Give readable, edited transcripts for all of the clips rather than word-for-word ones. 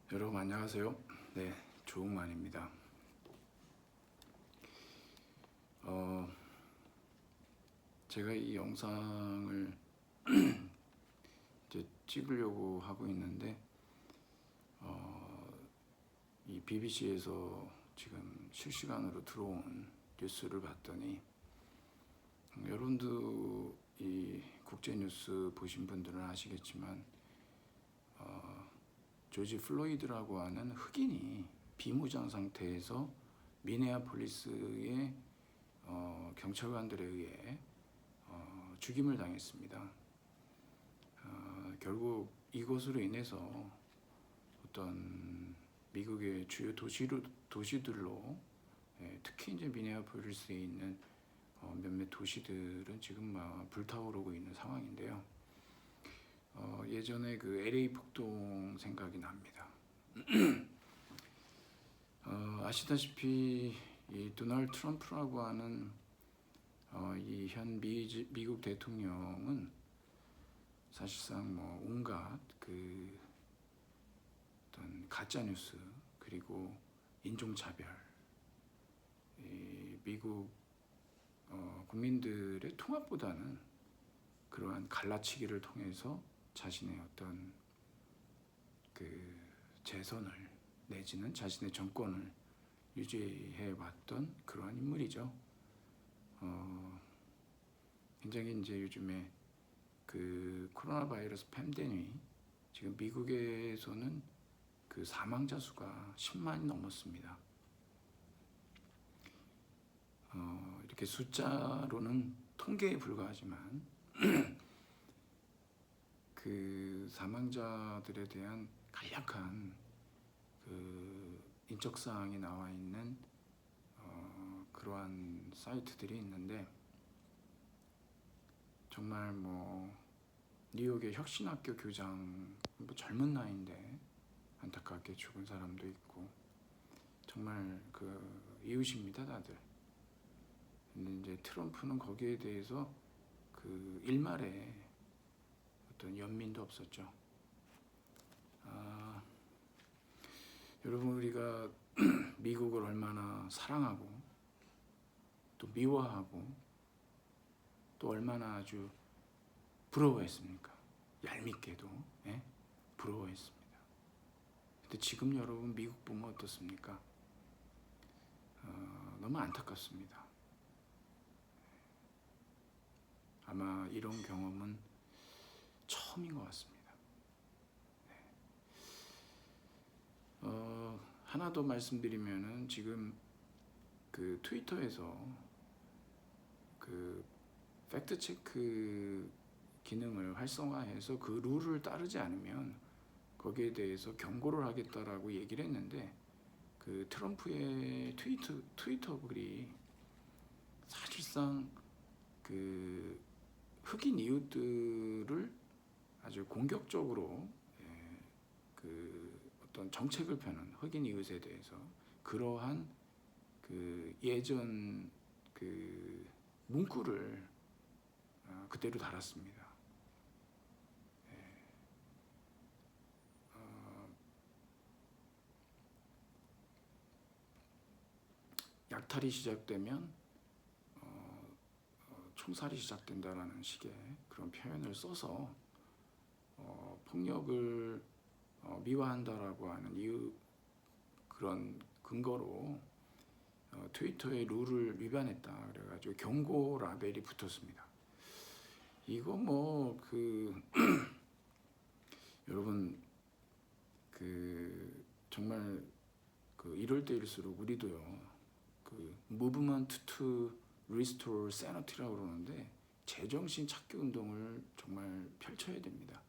여러분 안녕하세요. 네, 조웅만입니다. 제가 이 영상을 이제 찍으려고 하고 있는데 이 BBC에서 지금 실시간으로 들어온 뉴스를 봤더니 여러분도 이 국제 뉴스 보신 분들은 아시겠지만 조지 플로이드라고 하는 흑인이 비무장 상태에서 미네아폴리스의 경찰관들에 의해 죽임을 당했습니다. 결국 이것으로 인해서 어떤 미국의 주요 도시들로 특히 이제 미네아폴리스에 있는 몇몇 도시들은 지금 불타오르고 있는 상황인데요. 예전에 그 LA 폭동 생각이 납니다. 아시다시피 이 도널드 트럼프라고 하는 이 현 미국 대통령은 사실상 뭐 온갖 그 어떤 가짜 뉴스 그리고 인종차별, 이 미국 국민들의 통합보다는 그러한 갈라치기를 통해서 자신의 어떤 그 재선을 내지는 자신의 정권을 유지해 왔던 그러한 인물이죠. 굉장히 이제 요즘에 그 코로나 바이러스 팬데믹 지금 미국에서는 그 사망자 수가 10만이 넘었습니다. 이렇게 숫자로는 통계에 불과하지만 그 사망자들에 대한 간략한 그 인적 사항이 나와 있는 그러한 사이트들이 있는데 정말 뭐 뉴욕의 혁신학교 교장 뭐 젊은 나이인데 안타깝게 죽은 사람도 있고 정말 그 이웃입니다 다들. 근데 이제 트럼프는 거기에 대해서 그 일말에 어떤 연민도 없었죠. 여러분 우리가 미국을 얼마나 사랑하고 또 미워하고 또 얼마나 아주 부러워했습니까? 얄밉게도 부러워했습니다. 근데 지금 여러분 미국 보면 어떻습니까? 너무 안타깝습니다. 아마 이런 경험은 처음인 것 같습니다. 하나 더 말씀드리면은 지금 그 트위터에서 그 팩트 체크 기능을 활성화해서 그 룰을 따르지 않으면 거기에 대해서 경고를 하겠다라고 얘기를 했는데 그 트럼프의 트위터 글이 사실상 그 흑인 이웃들을 아주 공격적으로 그 어떤 정책을 펴는 흑인 이웃에 대해서 그러한 그 예전 그 문구를 그대로 달았습니다. 약탈이 시작되면 총살이 시작된다라는 식의 그런 표현을 써서 폭력을 미화한다라고 하는 이유 그런 근거로 트위터의 룰을 위반했다 그래가지고 경고 라벨이 붙었습니다. 이거 뭐 그 여러분 그 정말 그 이럴 때일수록 우리도요 그 Movement to Restore Sanity라고 그러는데 제정신 찾기 운동을 정말 펼쳐야 됩니다.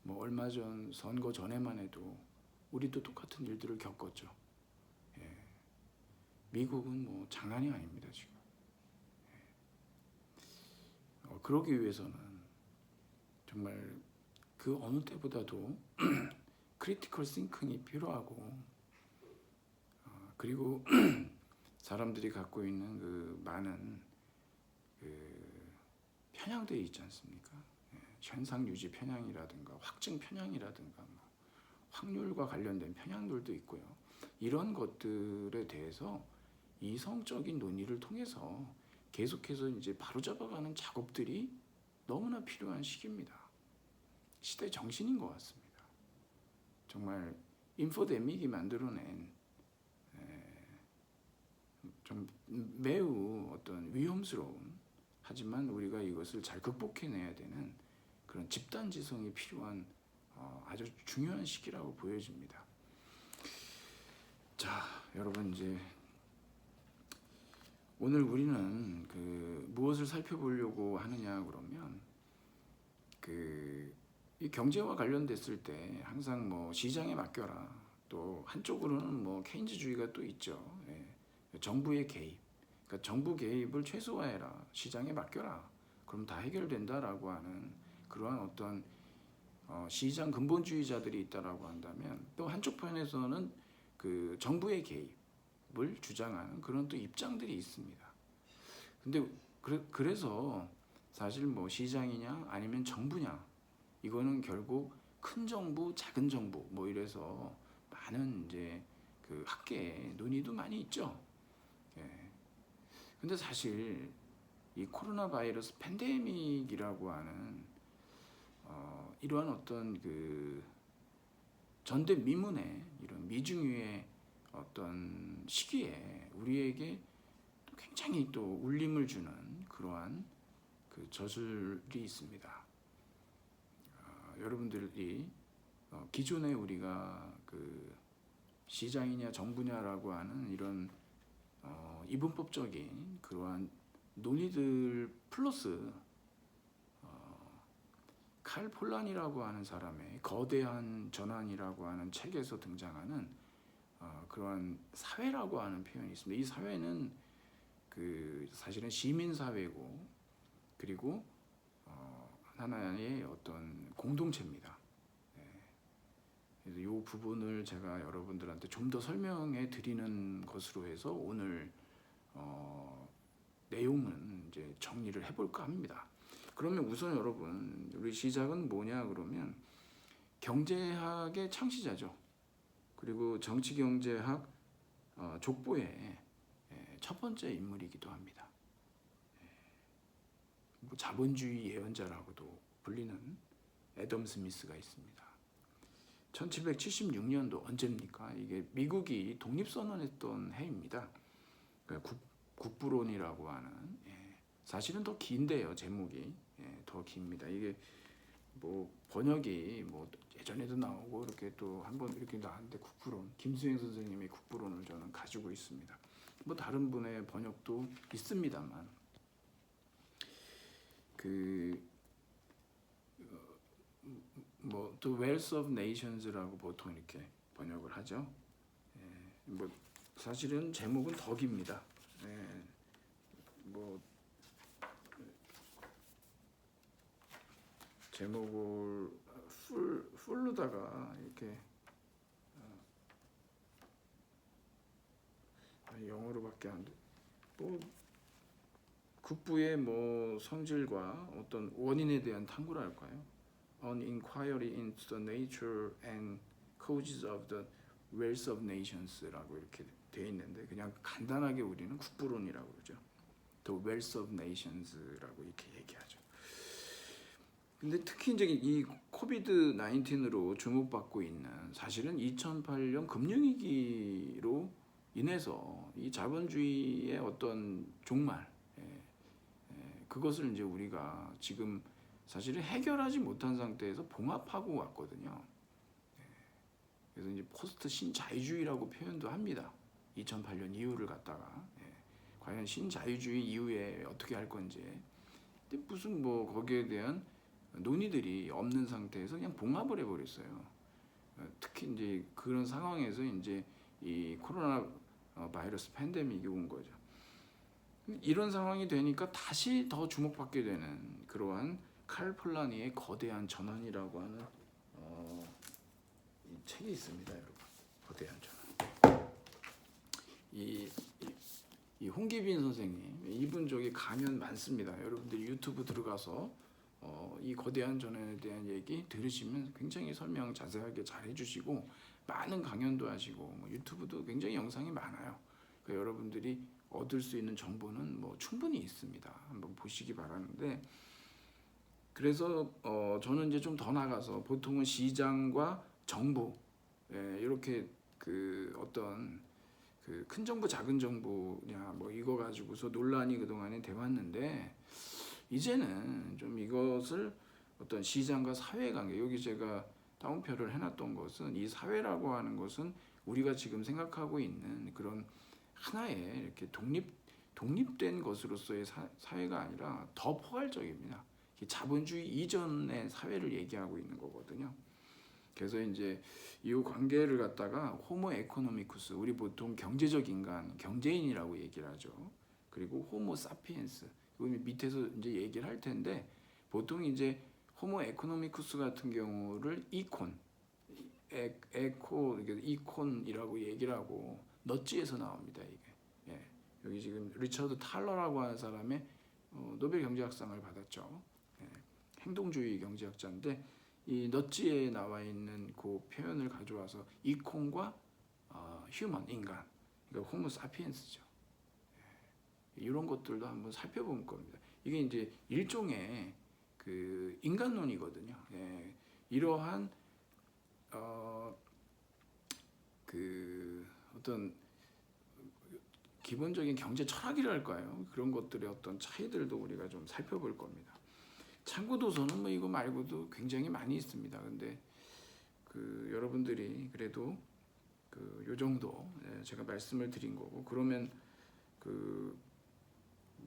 뭐 얼마 전 선거 전에만 해도 우리도 똑같은 일들을 겪었죠. 미국은 뭐 장난이 아닙니다 지금. 그러기 위해서는 정말 그 어느 때보다도 크리티컬 싱킹이 필요하고 그리고 사람들이 갖고 있는 그 많은 그 편향들이 있지 않습니까? 현상 유지 편향이라든가 확증 편향이라든가 뭐 확률과 관련된 편향들도 있고요. 이런 것들에 대해서 이성적인 논의를 통해서 계속해서 이제 바로잡아가는 작업들이 너무나 필요한 시기입니다. 시대 정신인 것 같습니다. 정말 인포데믹이 만들어낸 좀 매우 어떤 위험스러운, 하지만 우리가 이것을 잘 극복해내야 되는 그런 집단지성이 필요한 아주 중요한 시기라고 보여집니다. 자, 여러분, 이제 오늘 우리는 무엇을 살펴보려고 하느냐 그러면 이 경제와 관련됐을 때 항상 뭐 시장에 맡겨라, 또 한쪽으로는 뭐 케인즈주의가 또 있죠. 정부의 개입, 그러니까 정부 개입을 최소화해라, 시장에 맡겨라, 그럼 다 해결된다라고 하는 그러한 어떤 시장 근본주의자들이 있다라고 한다면, 또 한쪽 편에서는 그 정부의 개입을 주장하는 그런 또 입장들이 있습니다. 근데 그래서 사실 뭐 시장이냐 아니면 정부냐, 이거는 결국 큰 정부, 작은 정부 뭐 이래서 많은 이제 그 학계에 논의도 많이 있죠. 근데 사실 이 코로나 바이러스 팬데믹이라고 하는 이러한 어떤 그 전대미문의 이런 미중유의 어떤 시기에 우리에게 굉장히 또 울림을 주는 그러한 그 저술이 있습니다. 여러분들이 기존에 우리가 그 시장이냐 정부냐라고 하는 이런 이분법적인 그러한 논의들 플러스 칼 폴란이라고 하는 사람의 거대한 전환이라고 하는 책에서 등장하는 그러한 사회라고 하는 표현이 있습니다. 이 사회는 그 사실은 시민 사회고, 그리고 하나의 어떤 공동체입니다. 그래서 이 부분을 제가 여러분들한테 좀 더 설명해 드리는 것으로 해서 오늘 내용은 이제 정리를 해볼까 합니다. 그러면 우선 여러분, 우리 시작은 뭐냐 그러면 경제학의 창시자죠. 그리고 정치경제학 족보의 첫 번째 인물이기도 합니다. 뭐 자본주의 예언자라고도 불리는 애덤 스미스가 있습니다. 1776년도 언제입니까? 이게 미국이 독립선언했던 해입니다. 국부론이라고 하는, 사실은 더 긴데요, 제목이 더 깁니다. 이게 뭐 번역이 뭐 예전에도 나오고 이렇게 또 한번 이렇게 나왔는데, 국부론, 김수행 선생님의 국부론을 저는 가지고 있습니다. 뭐 다른 분의 번역도 있습니다만, 뭐 The Wealth of Nations라고 보통 이렇게 번역을 하죠. 뭐 사실은 제목은 더 깁니다. 뭐 제목을 풀로다가 이렇게 영어로밖에 안 돼. 뭐 국부의 뭐 성질과 어떤 원인에 대한 탐구랄까요? An inquiry into the nature and causes of the wealth of nations라고 이렇게 돼 있는데, 그냥 간단하게 우리는 국부론이라고 그러죠. The wealth of nations라고 이렇게 얘기하죠. 근데 특히 이제 이 코비드 19으로 주목받고 있는, 사실은 2008년 금융위기로 인해서 이 자본주의의 어떤 종말, 그것을 이제 우리가 지금 사실은 해결하지 못한 상태에서 봉합하고 왔거든요. 그래서 이제 포스트 신자유주의라고 표현도 합니다. 2008년 이후를 갖다가 과연 신자유주의 이후에 어떻게 할 건지, 근데 무슨 뭐 거기에 대한 논의들이 없는 상태에서 그냥 봉합을 해버렸어요. 특히 이제 그런 상황에서 이제 이 코로나 바이러스 팬데믹이 온 거죠. 이런 상황이 되니까 다시 더 주목받게 되는 그러한 칼 폴라니의 거대한 전환이라고 하는 이 책이 있습니다, 여러분. 거대한 전환. 이 홍기빈 선생님, 이분 저기 강연 많습니다. 여러분들 유튜브 들어가서 이 거대한 전환에 대한 얘기 들으시면 굉장히 설명 자세하게 잘 해주시고 많은 강연도 하시고 뭐 유튜브도 굉장히 영상이 많아요. 그러니까 여러분들이 얻을 수 있는 정보는 뭐 충분히 있습니다. 한번 보시기 바라는데, 그래서 저는 이제 좀 더 나가서 보통은 시장과 정부, 이렇게 그 어떤 그 큰 정부 작은 정부냐 뭐 이거 가지고서 논란이 그동안에 돼 왔는데, 이제는 좀 이것을 어떤 시장과 사회관계, 여기 제가 따옴표를 해놨던 것은, 이 사회라고 하는 것은 우리가 지금 생각하고 있는 그런 하나의 이렇게 독립된 것으로서의 사회가 아니라 더 포괄적입니다. 자본주의 이전의 사회를 얘기하고 있는 거거든요. 그래서 이제 이 관계를 갖다가 호모 에코노미쿠스, 우리 보통 경제적 인간, 경제인이라고 얘기를 하죠. 그리고 호모 사피엔스, 이거 밑에서 이제 얘기를 할 텐데, 보통 이제 호모 에코노미쿠스 같은 경우를 이콘이라고 얘기를 하고, 넛지에서 나옵니다. 이게 여기 지금 리처드 탈러라고 하는 사람의 노벨 경제학상을 받았죠. 행동주의 경제학자인데, 이 넛지에 나와 있는 그 표현을 가져와서 이콘과 휴먼, 인간, 그러니까 호모 사피엔스죠. 이런 것들도 한번 살펴볼 겁니다. 이게 이제 일종의 그 인간론이거든요. 이러한 그 어떤 기본적인 경제 철학이랄까요? 그런 것들의 어떤 차이들도 우리가 좀 살펴볼 겁니다. 참고 도서는 뭐 이거 말고도 굉장히 많이 있습니다. 근데 그 여러분들이 그래도 그 요 정도 제가 말씀을 드린 거고, 그러면 그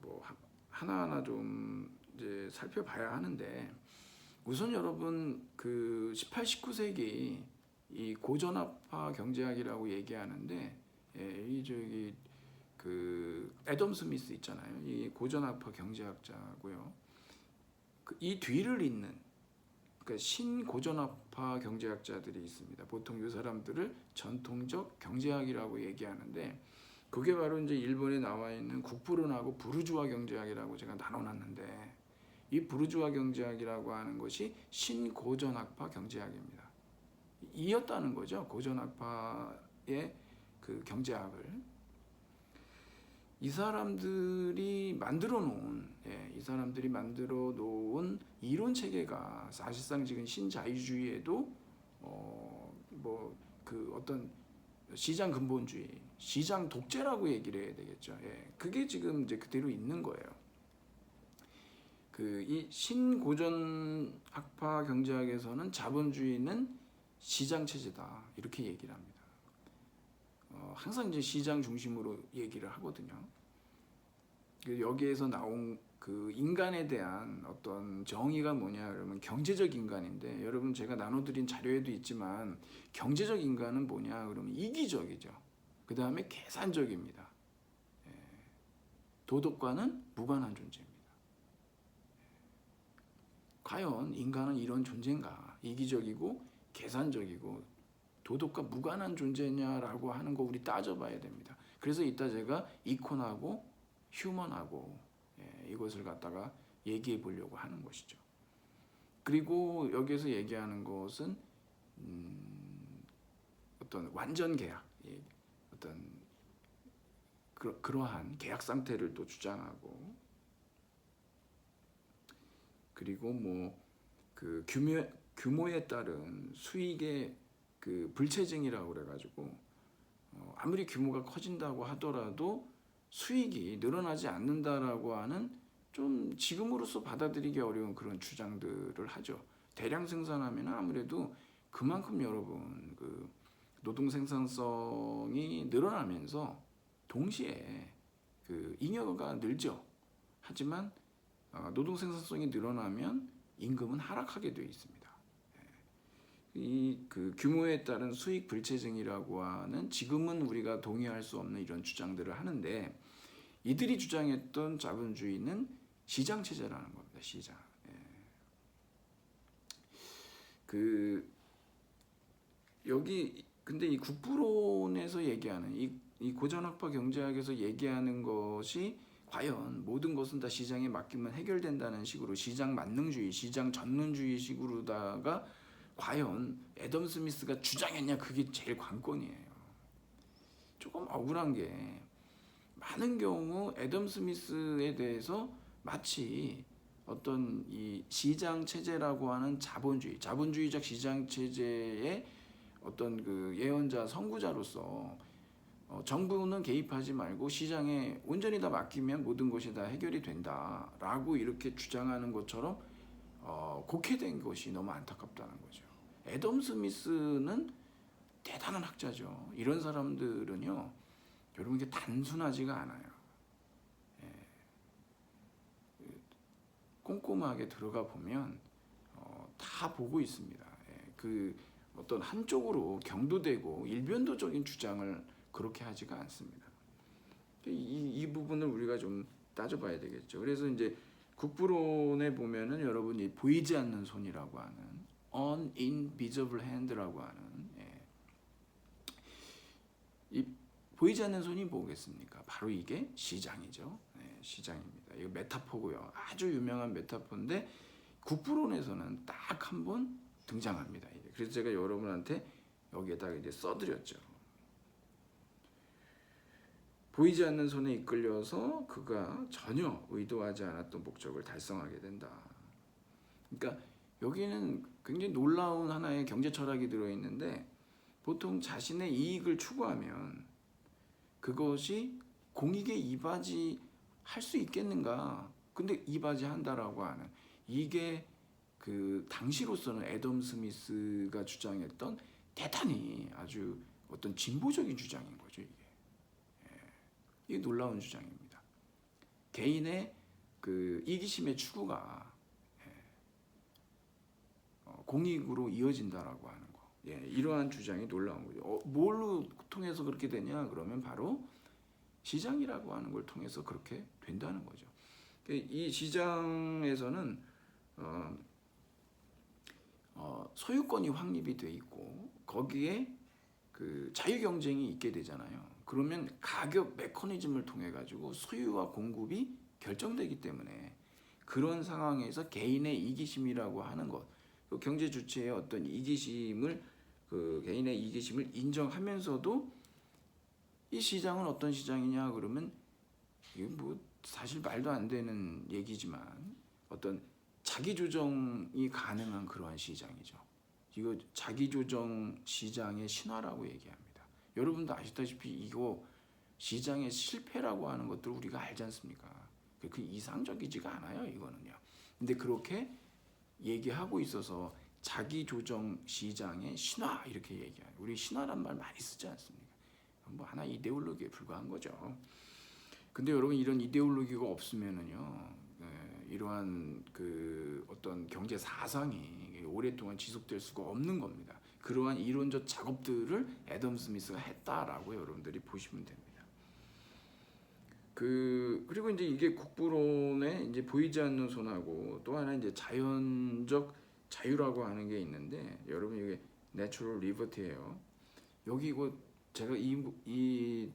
뭐 하나하나 좀 이제 살펴봐야 하는데, 우선 여러분 그 18, 19세기 이 고전학파 경제학이라고 얘기하는데, 이 저기 그 애덤 스미스 있잖아요. 이 고전학파 경제학자고요. 이 뒤를 잇는, 그러니까 신고전학파 경제학자들이 있습니다. 보통 이 사람들을 전통적 경제학이라고 얘기하는데, 그게 바로 이제 일본에 나와 있는 국부론하고 부르주아 경제학이라고 제가 나눠놨는데, 이 부르주아 경제학이라고 하는 것이 신고전학파 경제학입니다. 이었다는 거죠. 고전학파의 그 경제학을. 이 사람들이 만들어 놓은 이론 체계가 사실상 지금 신자유주의에도 뭐 그 어떤 시장 근본주의, 시장 독재라고 얘기를 해야 되겠죠. 그게 지금 이제 그대로 있는 거예요. 그 이 신고전학파 경제학에서는 자본주의는 시장 체제다 이렇게 얘기를 합니다. 항상 이제 시장 중심으로 얘기를 하거든요. 여기에서 나온 그 인간에 대한 어떤 정의가 뭐냐 그러면 경제적 인간인데, 여러분 제가 나눠드린 자료에도 있지만 경제적 인간은 뭐냐 그러면 이기적이죠. 그 다음에 계산적입니다. 도덕과는 무관한 존재입니다. 과연 인간은 이런 존재인가? 이기적이고 계산적이고 도덕과 무관한 존재냐라고 하는 거 우리 따져봐야 됩니다. 그래서 이따 제가 이콘하고 휴먼하고 이것을 갖다가 얘기해 보려고 하는 것이죠. 그리고 여기에서 얘기하는 것은 어떤 완전 계약, 어떤 그러한 계약 상태를 또 주장하고, 그리고 뭐 그 규모에 따른 수익의 그 불체증이라고 그래가지고 아무리 규모가 커진다고 하더라도 수익이 늘어나지 않는다라고 하는, 좀 지금으로서 받아들이기 어려운 그런 주장들을 하죠. 대량 생산하면 아무래도 그만큼 여러분 그 노동 생산성이 늘어나면서 동시에 그 잉여가 늘죠. 하지만 노동 생산성이 늘어나면 임금은 하락하게 되어 있습니다. 이 그 규모에 따른 수익 불체증이라고 하는, 지금은 우리가 동의할 수 없는 이런 주장들을 하는데, 이들이 주장했던 자본주의는 시장 체제라는 겁니다. 시장. 그 여기 근데 이 국부론에서 얘기하는 이 고전학파 경제학에서 얘기하는 것이 과연 모든 것은 다 시장에 맡기면 해결된다는 식으로 시장 만능주의, 시장 전능주의 식으로다가 과연 애덤 스미스가 주장했냐, 그게 제일 관건이에요. 조금 억울한 게 많은 경우 애덤 스미스에 대해서 마치 어떤 이 시장 체제라고 하는 자본주의적 시장 체제의 어떤 그 예언자, 선구자로서 정부는 개입하지 말고 시장에 온전히 다 맡기면 모든 것이 다 해결이 된다라고 이렇게 주장하는 것처럼 곡해된 것이 너무 안타깝다는 거죠. 애덤 스미스는 대단한 학자죠. 이런 사람들은요, 여러분 이게 단순하지가 않아요. 꼼꼼하게 들어가 보면 다 보고 있습니다. 그 어떤 한쪽으로 경도되고 일변도적인 주장을 그렇게 하지가 않습니다. 이 부분을 우리가 좀 따져봐야 되겠죠. 그래서 이제 국부론에 보면은 여러분이 보이지 않는 손이라고 하는 uninvisible hand라고 하는 이 보이지 않는 손이 뭐겠습니까? 바로 이게 시장이죠. 시장입니다. 이거 메타포고요. 아주 유명한 메타포인데 국부론에서는 딱 한 번 등장합니다. 그래서 제가 여러분한테 여기에다가 이제 써드렸죠. 보이지 않는 손에 이끌려서 그가 전혀 의도하지 않았던 목적을 달성하게 된다. 그러니까 여기는 굉장히 놀라운 하나의 경제 철학이 들어있는데, 보통 자신의 이익을 추구하면 그것이 공익에 이바지할 수 있겠는가? 근데 이바지한다라고 하는, 이게 그 당시로서는 애덤 스미스가 주장했던 대단히 아주 어떤 진보적인 주장인 거죠. 이게 놀라운 주장입니다. 개인의 그 이기심의 추구가 공익으로 이어진다라고 하는 거. 이러한 주장이 놀라운 거죠. 뭘로 통해서 그렇게 되냐? 그러면 바로 시장이라고 하는 걸 통해서 그렇게 된다는 거죠. 이 시장에서는 소유권이 확립이 돼 있고 거기에 그 자유 경쟁이 있게 되잖아요. 그러면 가격 메커니즘을 통해 가지고 소유와 공급이 결정되기 때문에 그런 상황에서 개인의 이기심이라고 하는 것, 그 경제 주체의 어떤 이기심을, 그 개인의 이기심을 인정하면서도 이 시장은 어떤 시장이냐 그러면 이게 뭐 사실 말도 안 되는 얘기지만 어떤 자기조정이 가능한 그러한 시장이죠. 이거 자기조정 시장의 신화라고 얘기합니다. 여러분도 아시다시피 이거 시장의 실패라고 하는 것들 우리가 알지 않습니까? 그 이상적이지가 않아요, 이거는요. 근데 그렇게 얘기하고 있어서 자기조정 시장의 신화 이렇게 얘기해요. 우리 신화란 말 많이 쓰지 않습니까? 뭐 하나 이데올로기에 불과한 거죠. 근데 여러분 이런 이데올로기가 없으면은요, 이러한 그 어떤 경제 사상이 오랫동안 지속될 수가 없는 겁니다. 그러한 이론적 작업들을 애덤 스미스가 했다라고 여러분들이 보시면 됩니다. 그리고 이제 이게 국부론에 이제 보이지 않는 손하고 또 하나 이제 자연적 자유라고 하는 게 있는데, 여러분 이게 내추럴 리버티예요. 여기 이거 제가 이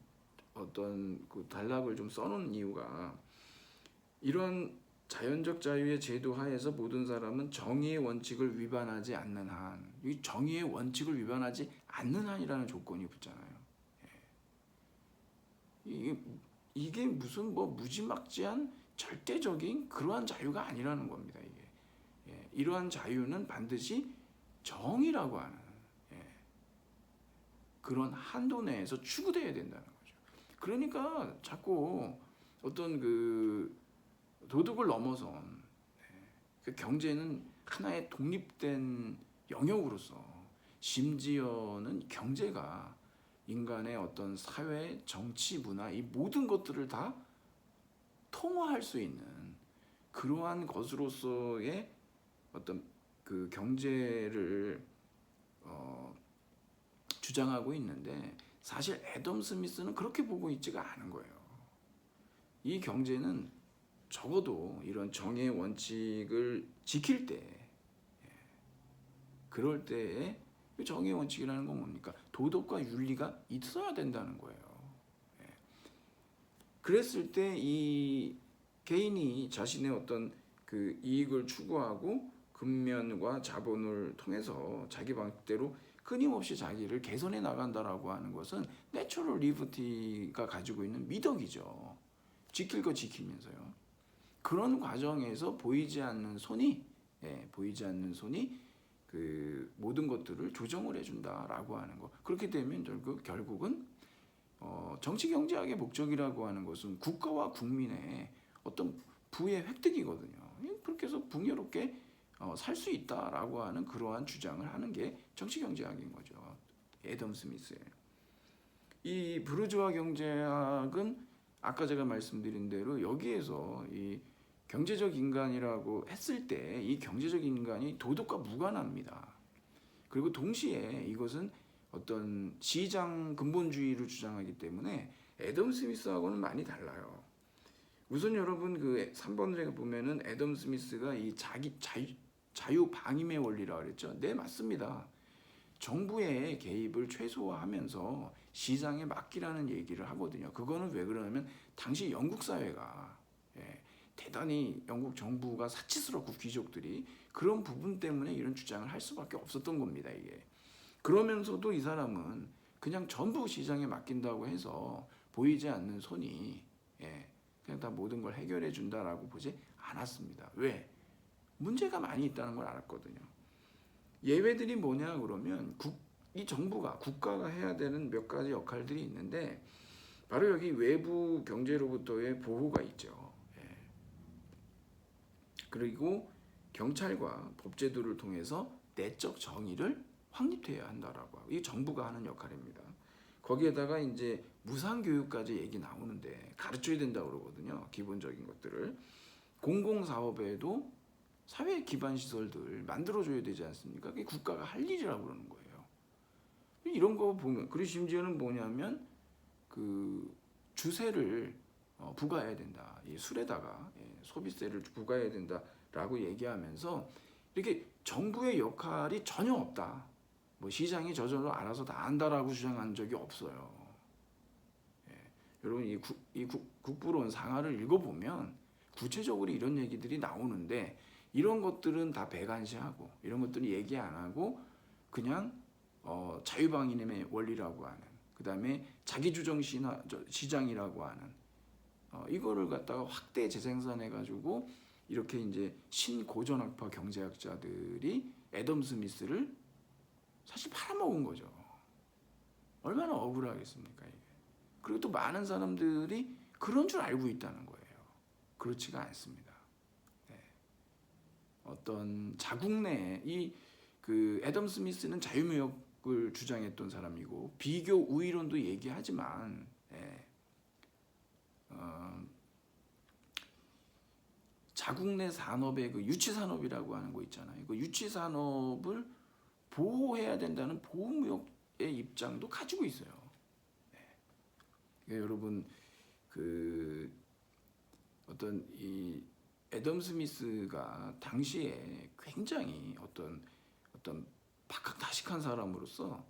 어떤 그 단락을 좀 써놓은 이유가, 이런 자연적 자유의 제도 하에서 모든 사람은 정의의 원칙을 위반하지 않는 한, 이 정의의 원칙을 위반하지 않는 한이라는 조건이 붙잖아요. 이게 무슨 뭐 무지막지한 절대적인 그러한 자유가 아니라는 겁니다. 이게 이러한 자유는 반드시 정의라고 하는 그런 한도 내에서 추구돼야 된다는 거죠. 그러니까 자꾸 어떤 그 도덕을 넘어선 그 경제는 하나의 독립된 영역으로서, 심지어는 경제가 인간의 어떤 사회, 정치, 문화 이 모든 것들을 다 통화할 수 있는 그러한 것으로서의 어떤 그 경제를 주장하고 있는데, 사실 애덤 스미스는 그렇게 보고 있지가 않은 거예요. 이 경제는 적어도 이런 정의의 원칙을 지킬 때, 그럴 때에 정의의 원칙이라는 건 뭡니까? 도덕과 윤리가 있어야 된다는 거예요. 그랬을 때 이 개인이 자신의 어떤 그 이익을 추구하고 근면과 자본을 통해서 자기 방식대로 끊임없이 자기를 개선해 나간다라고 하는 것은 내추럴 리버티가 가지고 있는 미덕이죠. 지킬 거 지키면서요. 그런 과정에서 보이지 않는 손이 그 모든 것들을 조정을 해준다라고 하는 거. 그렇게 되면 결국은 정치 경제학의 목적이라고 하는 것은 국가와 국민의 어떤 부의 획득이거든요. 그렇게 해서 풍요롭게 살 수 있다라고 하는 그러한 주장을 하는 게 정치 경제학인 거죠. 애덤 스미스의 이 부르주아 경제학은 아까 제가 말씀드린 대로 여기에서 이 경제적 인간이라고 했을 때 이 경제적 인간이 도덕과 무관합니다. 그리고 동시에 이것은 어떤 시장 근본주의를 주장하기 때문에 애덤 스미스하고는 많이 달라요. 우선 여러분 그 3번에 보면은 애덤 스미스가 이 자유 방임의 원리라고 그랬죠. 네, 맞습니다. 정부의 개입을 최소화하면서 시장에 맡기라는 얘기를 하거든요. 그거는 왜 그러냐면 당시 영국 사회가 대단히 영국 정부가 사치스럽고 귀족들이 그런 부분 때문에 이런 주장을 할 수밖에 없었던 겁니다. 이게. 그러면서도 이 사람은 그냥 전부 시장에 맡긴다고 해서 보이지 않는 손이 그냥 다 모든 걸 해결해 준다라고 보지 않았습니다. 왜? 문제가 많이 있다는 걸 알았거든요. 예외들이 뭐냐 그러면 이 정부가 국가가 해야 되는 몇 가지 역할들이 있는데 바로 여기 외부 경제로부터의 보호가 있죠. 그리고 경찰과 법제도를 통해서 내적 정의를 확립해야 한다라고 하고 이 정부가 하는 역할입니다. 거기에다가 이제 무상교육까지 얘기 나오는데 가르쳐야 된다고 그러거든요. 기본적인 것들을. 공공사업에도 사회 기반 시설들 만들어줘야 되지 않습니까? 그게 국가가 할 일이라고 그러는 거예요. 이런 거 보면 그리고 심지어는 뭐냐면 그 주세를 부과해야 된다. 이 술에다가 소비세를 부과해야 된다라고 얘기하면서 이렇게 정부의 역할이 전혀 없다. 뭐 시장이 저절로 알아서 다 안다라고 주장한 적이 없어요. 여러분 이 국부론 상하를 읽어보면 구체적으로 이런 얘기들이 나오는데 이런 것들은 다 배관시하고 이런 것들은 얘기 안 하고 그냥 자유방임의 원리라고 하는 그 다음에 자기주정 시장이라고 하는 이거를 갖다가 확대 재생산해가지고 이렇게 이제 신고전학파 경제학자들이 애덤 스미스를 사실 팔아먹은 거죠. 얼마나 억울하겠습니까 이게. 그리고 또 많은 사람들이 그런 줄 알고 있다는 거예요. 그렇지가 않습니다. 어떤 자국 내에 그 애덤 스미스는 자유무역을 주장했던 사람이고 비교 우위론도 얘기하지만 자국 내 산업의 그 유치 산업이라고 하는 거 있잖아요. 그 유치 산업을 보호해야 된다는 보호무역의 입장도 가지고 있어요. 그러니까 여러분 그 어떤 이 애덤 스미스가 당시에 굉장히 어떤 박학다식한 사람으로서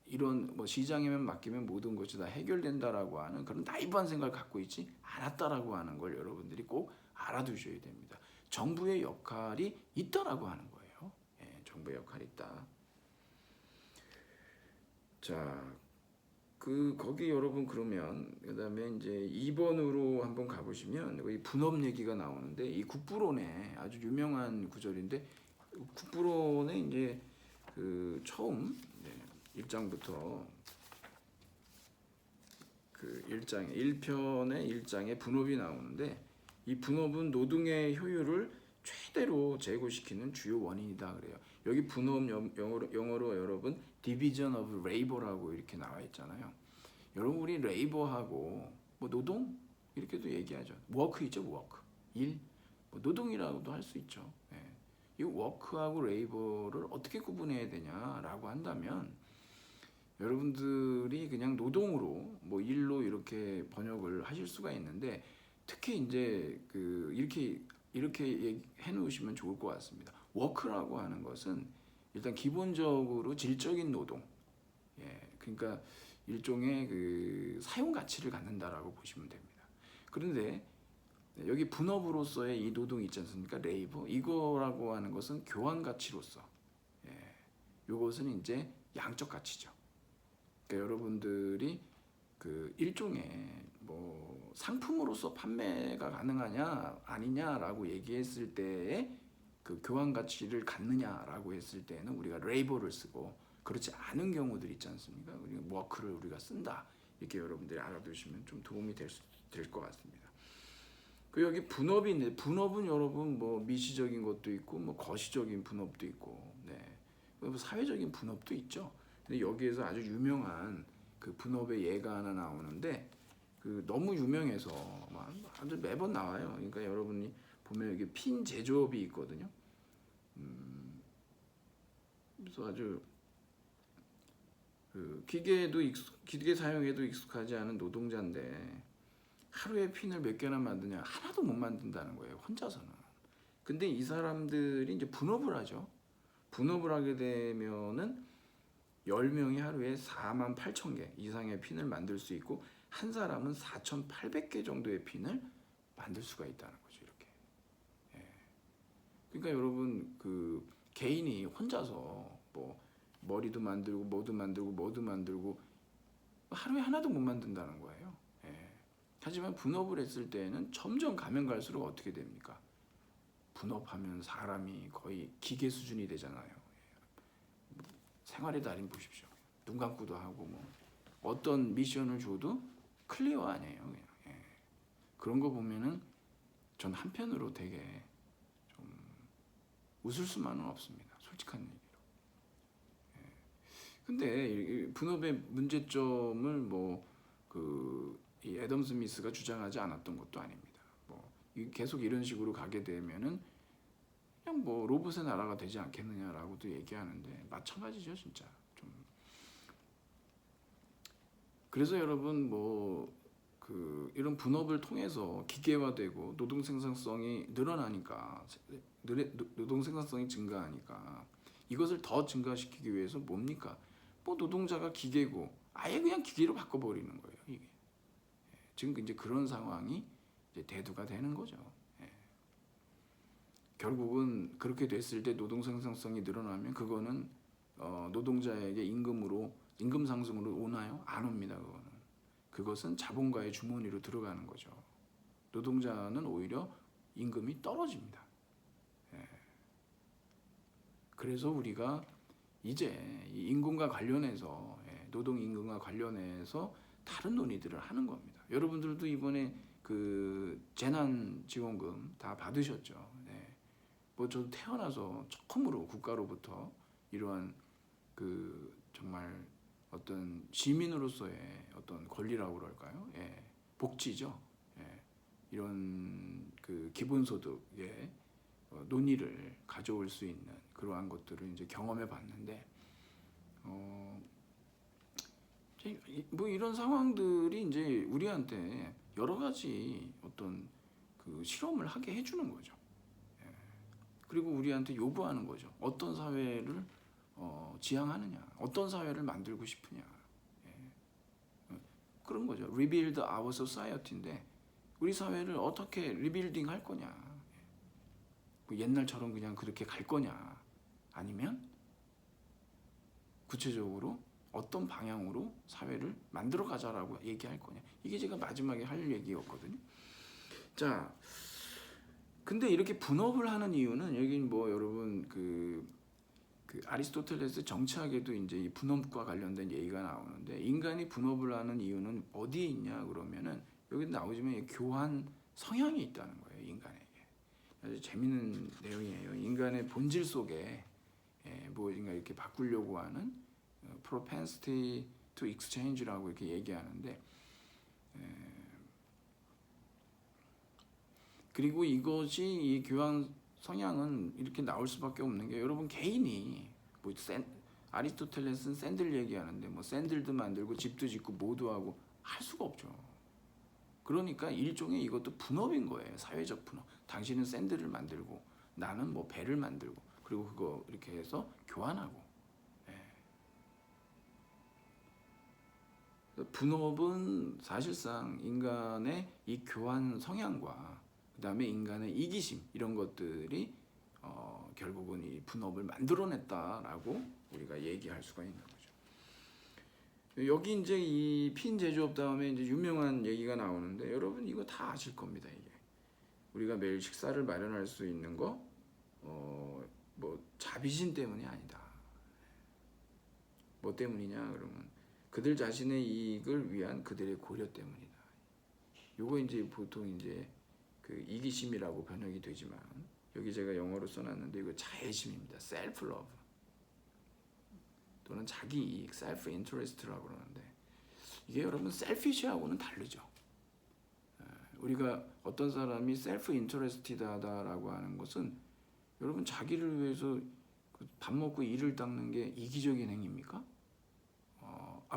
이런 뭐 시장에만 맡기면 모든 것이 다 해결된다라고 하는 그런 나이브한 생각을 갖고 있지 않았다라고 하는 걸 여러분들이 꼭 알아두셔야 됩니다. 정부의 역할이 있다라고 하는 거예요. 정부의 역할이 있다. 자, 거기 여러분 그러면 그다음에 이제 2번으로 한번 가보시면 이 분업 얘기가 나오는데 이 국부론의 아주 유명한 구절인데 국부론의 이제 그 처음 1장부터 그 1편의 1장에 분업이 나오는데 이 분업은 노동의 효율을 최대로 제고시키는 주요 원인이다 그래요. 여기 분업 영어로 여러분 division of labor라고 이렇게 나와 있잖아요. 여러분 우리 레이버하고 뭐 노동 이렇게도 얘기하죠. 워크이죠, 워크. 일. 뭐 노동이라고도 할 수 있죠. 이 워크하고 레이버를 어떻게 구분해야 되냐라고 한다면 여러분들이 그냥 노동으로 뭐 일로 이렇게 번역을 하실 수가 있는데 특히 이제 이렇게 해 놓으시면 좋을 것 같습니다. 워크라고 하는 것은 일단 기본적으로 질적인 노동, 그러니까 일종의 그 사용 가치를 갖는다라고 보시면 됩니다. 그런데 여기 분업으로서의 이 노동이 있지 않습니까? 레이버 이거라고 하는 것은 교환 가치로서 요것은 이제 양적 가치죠. 그러니까 여러분들이 그 일종의 뭐 상품으로서 판매가 가능하냐 아니냐라고 얘기했을 때에 그 교환 가치를 갖느냐라고 했을 때는 우리가 레이버를 쓰고 그렇지 않은 경우들 있지 않습니까? 우리가 워크를 우리가 쓴다 이렇게 여러분들이 알아두시면 좀 도움이 될 것 같습니다. 그 여기 분업이 있는데 분업은 여러분 뭐 미시적인 것도 있고 뭐 거시적인 분업도 있고 뭐 사회적인 분업도 있죠. 근데 여기에서 아주 유명한 그 분업의 예가 하나 나오는데 그 너무 유명해서 아주 매번 나와요. 그러니까 여러분이 보면 여기 핀 제조업이 있거든요. 그래서 아주 그 기계 사용에도 익숙하지 않은 노동자인데 하루에 핀을 몇 개나 만드냐? 하나도 못 만든다는 거예요. 혼자서는. 근데 이 사람들이 이제 분업을 하죠. 분업을 하게 되면은 10명이 하루에 48,000개 이상의 핀을 만들 수 있고 한 사람은 4,800개 정도의 핀을 만들 수가 있다는 거죠. 이렇게. 그러니까 여러분 그 개인이 혼자서 뭐 머리도 만들고 뭐도 만들고 하루에 하나도 못 만든다는 거예요. 하지만 분업을 했을 때는 점점 가면 갈수록 어떻게 됩니까? 분업하면 사람이 거의 기계 수준이 되잖아요. 생활의 달인 보십시오. 눈 감고도 하고 뭐 어떤 미션을 줘도 클리어 아니에요. 그냥. 그런 거 보면은 전 한편으로 되게 좀 웃을 수만은 없습니다. 솔직한 얘기로. 근데 분업의 문제점을 이 애덤 스미스가 주장하지 않았던 것도 아닙니다. 계속 이런 식으로 가게 되면은 그냥 뭐 로봇의 나라가 되지 않겠느냐라고도 얘기하는데 마찬가지죠, 진짜. 좀. 그래서 여러분 이런 분업을 통해서 기계화되고 노동 생산성이 늘어나니까 노동 생산성이 증가하니까 이것을 더 증가시키기 위해서 뭡니까? 노동자가 기계고 아예 그냥 기계로 바꿔버리는 거예요. 이게. 지금 이제 그런 상황이 이제 대두가 되는 거죠. 결국은 그렇게 됐을 때 노동 생산성이 늘어나면 그거는 노동자에게 임금 상승으로 오나요? 안 옵니다. 그것은 자본가의 주머니로 들어가는 거죠. 노동자는 오히려 임금이 떨어집니다. 그래서 우리가 이제 이 임금과 관련해서 노동 임금과 관련해서 다른 논의들을 하는 겁니다. 여러분들도 이번에 그 재난지원금 다 받으셨죠. 저도 태어나서 처음으로 국가로부터 이러한 그 정말 어떤 시민으로서의 어떤 권리라고 그럴까요? 복지죠. 이런 그 기본소득의 논의를 가져올 수 있는 그러한 것들을 이제 경험해 봤는데 이런 상황들이 이제 우리한테 여러 가지 어떤 그 실험을 하게 해주는 거죠. 그리고 우리한테 요구하는 거죠. 어떤 사회를 지향하느냐, 어떤 사회를 만들고 싶으냐. 그런 거죠. Rebuild our society인데 우리 사회를 어떻게 리빌딩 할 거냐. 옛날처럼 그냥 그렇게 갈 거냐. 아니면 구체적으로 어떤 방향으로 사회를 만들어 가자라고 얘기할 거냐. 이게 제가 마지막에 할 얘기였거든요. 자, 근데 이렇게 분업을 하는 이유는 여기 여러분 그 아리스토텔레스 정치학에도 이제 이 분업과 관련된 얘기가 나오는데 인간이 분업을 하는 이유는 어디에 있냐 그러면은 여기 나오지만 교환 성향이 있다는 거예요. 인간에게. 아주 재밌는 내용이에요. 인간의 본질 속에 무엇인가 이렇게 바꾸려고 하는 propensity to exchange라고 이렇게 얘기하는데 그리고 이것이 이 교환 성향은 이렇게 나올 수밖에 없는 게 여러분 개인이 아리스토텔레스는 샌들 얘기하는데 샌들도 만들고 집도 짓고 뭐도 하고 할 수가 없죠. 그러니까 일종의 이것도 분업인 거예요. 사회적 분업. 당신은 샌들을 만들고 나는 배를 만들고 그리고 그거 이렇게 해서 교환하고 분업은 사실상 인간의 이 교환 성향과 그다음에 인간의 이기심 이런 것들이 결국은 이 분업을 만들어냈다라고 우리가 얘기할 수가 있는 거죠. 여기 이제 이 핀 제조업 다음에 이제 유명한 얘기가 나오는데 여러분 이거 다 아실 겁니다. 이게 우리가 매일 식사를 마련할 수 있는 거 뭐 자비심 때문이 아니다. 뭐 때문이냐 그러면 그들 자신의 이익을 위한 그들의 고려 때문이다. 요거 이제 보통 이제 그 이기심이라고 번역이 되지만 여기 제가 영어로 써놨는데 이거 자애심입니다. self love 또는 자기 이익 self interest라고 그러는데 이게 여러분 selfish하고는 다르죠. 우리가 어떤 사람이 self interested하다라고 하는 것은 여러분 자기를 위해서 밥 먹고 이를 닦는 게 이기적인 행위입니까?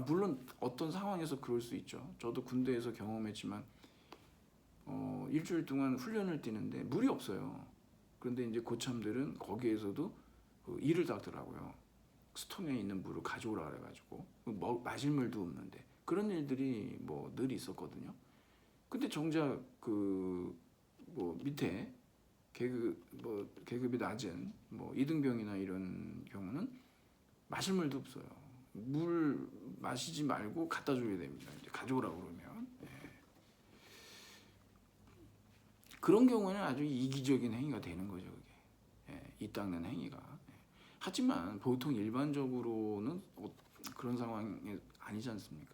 물론 어떤 상황에서 그럴 수 있죠. 저도 군대에서 경험했지만 일주일 동안 훈련을 뛰는데 물이 없어요. 그런데 이제 고참들은 거기에서도 이를 닦더라고요. 스톰에 있는 물을 가져오라 그래가지고 마실 물도 없는데 그런 일들이 뭐 늘 있었거든요. 근데 정작 그 뭐 밑에 계급이 낮은 뭐 이등병이나 이런 경우는 마실 물도 없어요. 물 마시지 말고 갖다 줘야 됩니다. 이제 가져오라고 그러면 그런 경우는 아주 이기적인 행위가 되는 거죠. 그게 이 닦는 행위가. 하지만 보통 일반적으로는 그런 상황이 아니지 않습니까?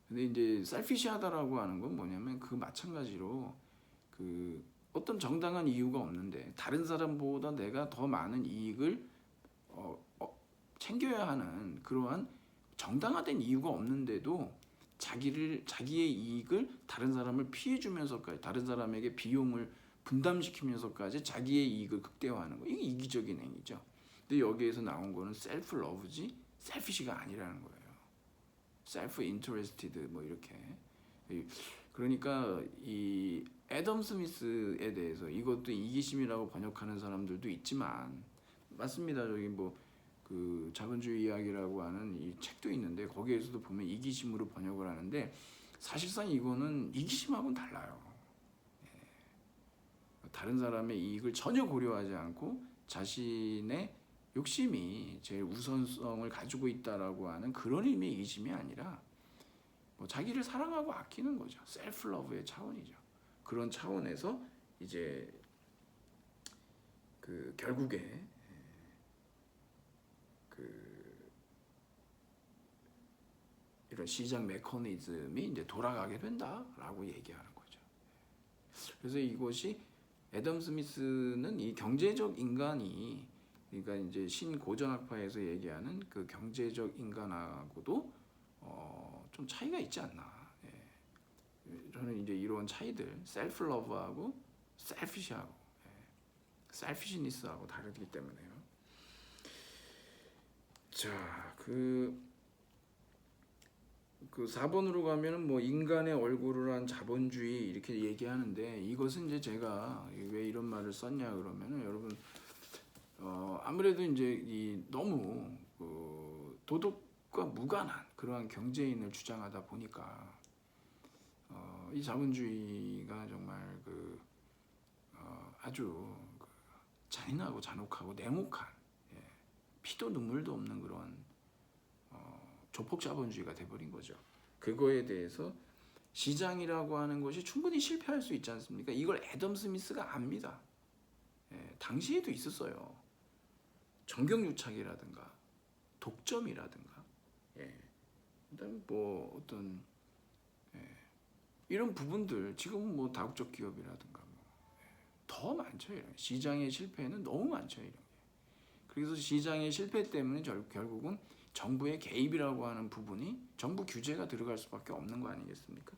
근데 이제 셀피시하다라고 하는 건 뭐냐면 그 마찬가지로 그 어떤 정당한 이유가 없는데 다른 사람보다 내가 더 많은 이익을 챙겨야 하는 그러한 정당화된 이유가 없는데도 자기의 이익을 다른 사람을 피해주면서까지 다른 사람에게 비용을 분담시키면서까지 자기의 이익을 극대화하는 거 이게 이기적인 행위죠. 근데 여기에서 나온 거는 셀프 러브지 셀피시가 아니라는 거예요. 셀프 인터레스티드 뭐 이렇게. 그러니까 이 애덤 스미스에 대해서 이것도 이기심이라고 번역하는 사람들도 있지만 맞습니다. 저기 뭐 그 자본주의 이야기라고 하는 이 책도 있는데 거기에서도 보면 이기심으로 번역을 하는데 사실상 이거는 이기심하고는 달라요. 다른 사람의 이익을 전혀 고려하지 않고 자신의 욕심이 제일 우선성을 가지고 있다라고 하는 그런 의미의 이기심이 아니라 뭐 자기를 사랑하고 아끼는 거죠. 셀프 러브의 차원이죠. 그런 차원에서 이제 그 결국에 그 이런 시장 메커니즘이 이제 돌아가게 된다라고 얘기하는 거죠. 그래서 이것이 애덤 스미스는 이 경제적 인간이 그러니까 이제 신고전학파에서 얘기하는 그 경제적 인간하고도 좀 차이가 있지 않나. 저는 이제 이런 차이들, 셀프 러브하고 셀피시하고, 셀피시니스하고 다르기 때문에요. 자, 그 4번으로 가면은 뭐 인간의 얼굴을 한 자본주의 이렇게 얘기하는데 이것은 이제 제가 왜 이런 말을 썼냐 그러면은 여러분 아무래도 이제 이 너무 도덕과 무관한 그러한 경제인을 주장하다 보니까 이 자본주의가 정말 아주 잔인하고 잔혹하고 냉혹한 피도 눈물도 없는 그런 조폭 자본주의가 돼버린 거죠. 그거에 대해서 시장이라고 하는 것이 충분히 실패할 수 있지 않습니까? 이걸 애덤 스미스가 압니다. 당시에도 있었어요. 정경유착이라든가 독점이라든가 그다음 뭐 어떤 이런 부분들 지금은 뭐 다국적 기업이라든가 더 많죠. 이런 시장의 실패는 너무 많죠. 이런 게. 그래서 시장의 실패 때문에 결국은 정부의 개입이라고 하는 부분이 정부 규제가 들어갈 수밖에 없는 거 아니겠습니까?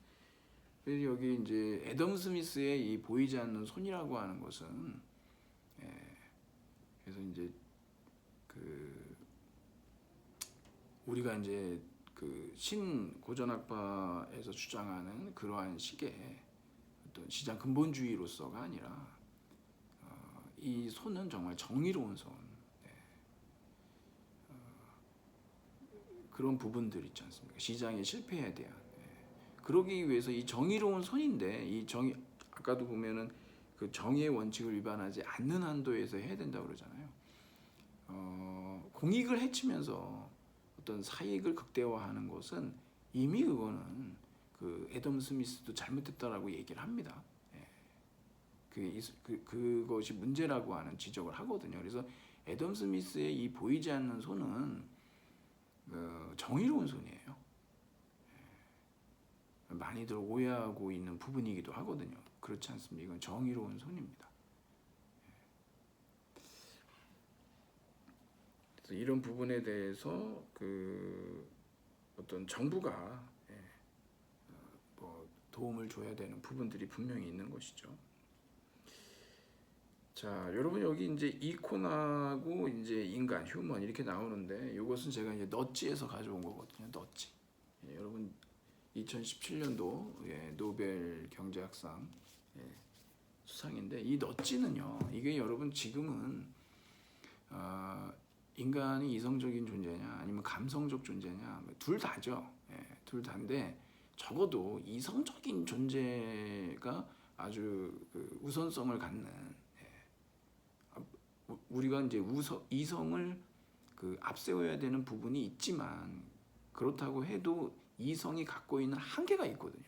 그래서 여기 이제 애덤 스미스의 이 보이지 않는 손이라고 하는 것은 그래서 이제 우리가 이제 신고전학파에서 주장하는 그러한 식의 어떤 시장 근본주의로서가 아니라 이 손은 정말 정의로운 손. 그런 부분들 있지 않습니까? 시장에 실패해야 돼요. 그러기 위해서 이 정의로운 손인데 이 정의 아까도 보면은 그 정의의 원칙을 위반하지 않는 한도에서 해야 된다고 그러잖아요. 공익을 해치면서 어떤 사익을 극대화하는 것은 이미 그거는 그 애덤 스미스도 잘못했다라고 얘기를 합니다. 그것이 문제라고 하는 지적을 하거든요. 그래서 애덤 스미스의 이 보이지 않는 손은 정의로운 손이에요. 많이들 오해하고 있는 부분이기도 하거든요. 그렇지 않습니까? 이건 정의로운 손입니다. 그래서 이런 부분에 대해서 그 어떤 정부가 뭐 도움을 줘야 되는 부분들이 분명히 있는 것이죠. 자, 여러분 여기 이제 이콘하고 이제 인간, 휴먼 이렇게 나오는데 이것은 제가 이제 넛지에서 가져온 거거든요. 넛지. 여러분 2017년도 노벨 경제학상 수상인데 이 넛지는요. 이게 여러분 지금은 인간이 이성적인 존재냐 아니면 감성적 존재냐 둘 다죠. 둘 다인데 적어도 이성적인 존재가 아주 그 우선성을 갖는 우리가 이제 이성을 그 앞세워야 되는 부분이 있지만 그렇다고 해도 이성이 갖고 있는 한계가 있거든요.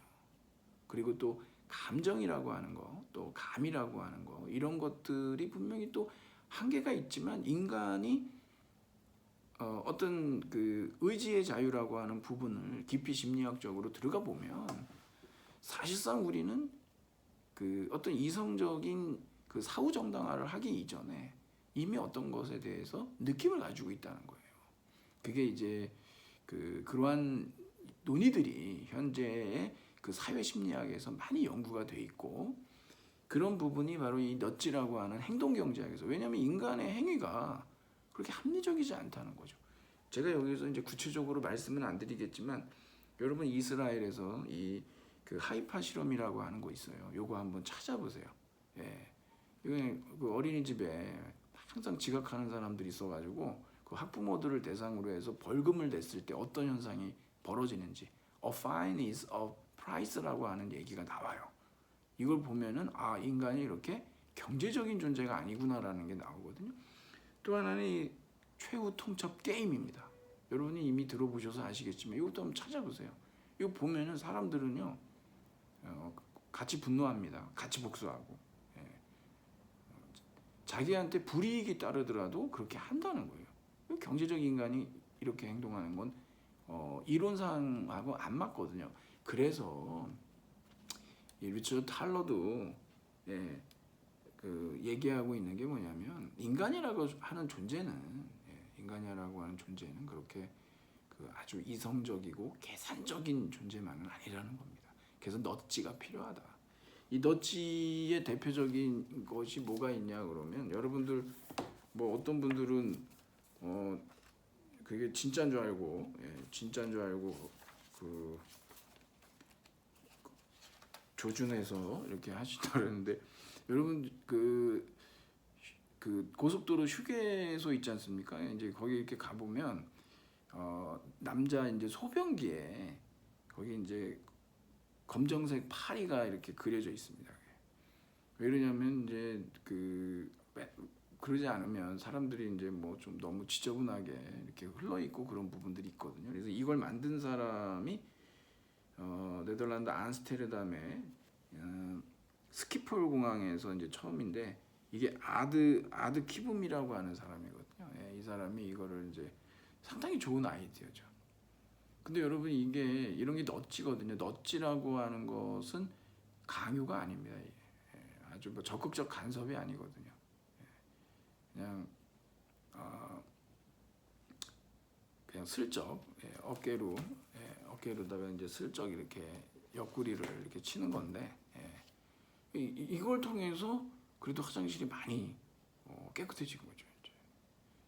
그리고 또 감정이라고 하는 거, 또 감이라고 하는 거 이런 것들이 분명히 또 한계가 있지만 인간이 어떤 그 의지의 자유라고 하는 부분을 깊이 심리학적으로 들어가 보면 사실상 우리는 그 어떤 이성적인 그 사후 정당화를 하기 이전에 이미 어떤 것에 대해서 느낌을 가지고 있다는 거예요. 그게 이제 그러한 논의들이 현재의 그 사회 심리학에서 많이 연구가 돼 있고 그런 부분이 바로 이 넛지라고 하는 행동 경제학에서 왜냐하면 인간의 행위가 그렇게 합리적이지 않다는 거죠. 제가 여기서 이제 구체적으로 말씀은 안 드리겠지만 여러분 이스라엘에서 이 그 하이파 실험이라고 하는 거 있어요. 요거 한번 찾아보세요. 이거 그 어린이집에 항상 지각하는 사람들이 있어가지고 그 학부모들을 대상으로 해서 벌금을 냈을 때 어떤 현상이 벌어지는지 a fine is a price라고 하는 얘기가 나와요. 이걸 보면은 아 인간이 이렇게 경제적인 존재가 아니구나라는 게 나오거든요. 또 하나는 이 최후 통첩 게임입니다. 여러분이 이미 들어보셔서 아시겠지만 이것도 한번 찾아보세요. 이거 보면은 사람들은요 같이 분노합니다. 같이 복수하고 자기한테 불이익이 따르더라도 그렇게 한다는 거예요. 경제적 인간이 이렇게 행동하는 건 이론상하고 안 맞거든요. 그래서 이 리처드 탈러도 그 얘기하고 있는 게 뭐냐면 인간이라고 하는 존재는 그렇게 그 아주 이성적이고 계산적인 존재만은 아니라는 겁니다. 그래서 넛지가 필요하다. 이 넛지의 대표적인 것이 뭐가 있냐 그러면 여러분들 뭐 어떤 분들은 그게 진짜인 줄 알고 그 조준해서 이렇게 하시다 그러는데 여러분 그 고속도로 휴게소 있지 않습니까? 이제 거기 이렇게 가보면 남자 이제 소변기에 거기 이제 검정색 파리가 이렇게 그려져 있습니다. 왜 그러냐면 이제 그러지 않으면 사람들이 이제 뭐 좀 너무 지저분하게 이렇게 흘러 있고 그런 부분들이 있거든요. 그래서 이걸 만든 사람이 네덜란드 암스테르담의 스키폴 공항에서 이제 처음인데 이게 아드 키붐이라고 하는 사람이거든요. 이 사람이 이거를 이제 상당히 좋은 아이디어죠. 근데 여러분 이게 이런 게 넛지거든요. 넛지라고 하는 것은 강요가 아닙니다. 아주 뭐 적극적 간섭이 아니거든요. 그냥 슬쩍 어깨로다가 이제 슬쩍 이렇게 옆구리를 이렇게 치는 건데 이걸 통해서 그래도 화장실이 많이 깨끗해진 거죠. 이제.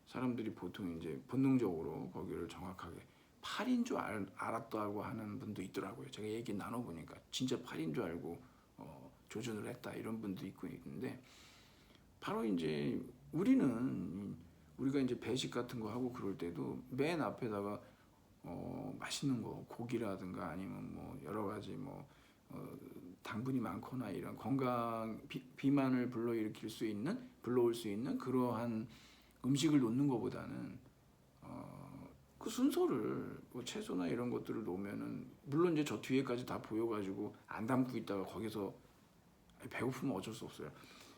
사람들이 보통 이제 본능적으로 거기를 정확하게 8인 줄 알았다고 하는 분도 있더라고요. 제가 얘기 나눠보니까 진짜 8인 줄 알고 조준을 했다 이런 분도 있고 있는데 바로 이제 우리가 이제 배식 같은 거 하고 그럴 때도 맨 앞에다가 맛있는 거 고기라든가 아니면 뭐 여러 가지 뭐 당분이 많거나 이런 건강 비만을 불러올 수 있는 그러한 음식을 놓는 것보다는 그 순서를 뭐 채소나 이런 것들을 놓으면은 물론 이제 저 뒤에까지 다 보여가지고 안 담고 있다가 거기서 배고프면 어쩔 수 없어요.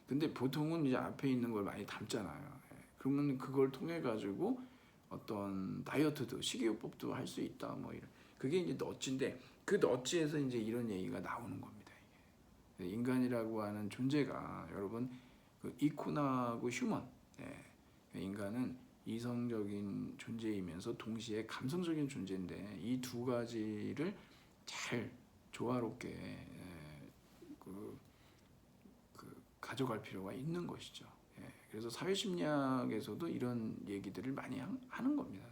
근데 보통은 이제 앞에 있는 걸 많이 담잖아요. 그러면 그걸 통해 가지고 어떤 다이어트도 식이요법도 할 수 있다 뭐 이런 그게 이제 너치인데 그 너치에서 이제 이런 얘기가 나오는 겁니다. 이게. 인간이라고 하는 존재가 여러분 그 이코나하고 휴먼 인간은 이성적인 존재이면서 동시에 감성적인 존재인데 이 두 가지를 잘 조화롭게 가져갈 필요가 있는 것이죠. 그래서 사회심리학에서도 이런 얘기들을 많이 하는 겁니다.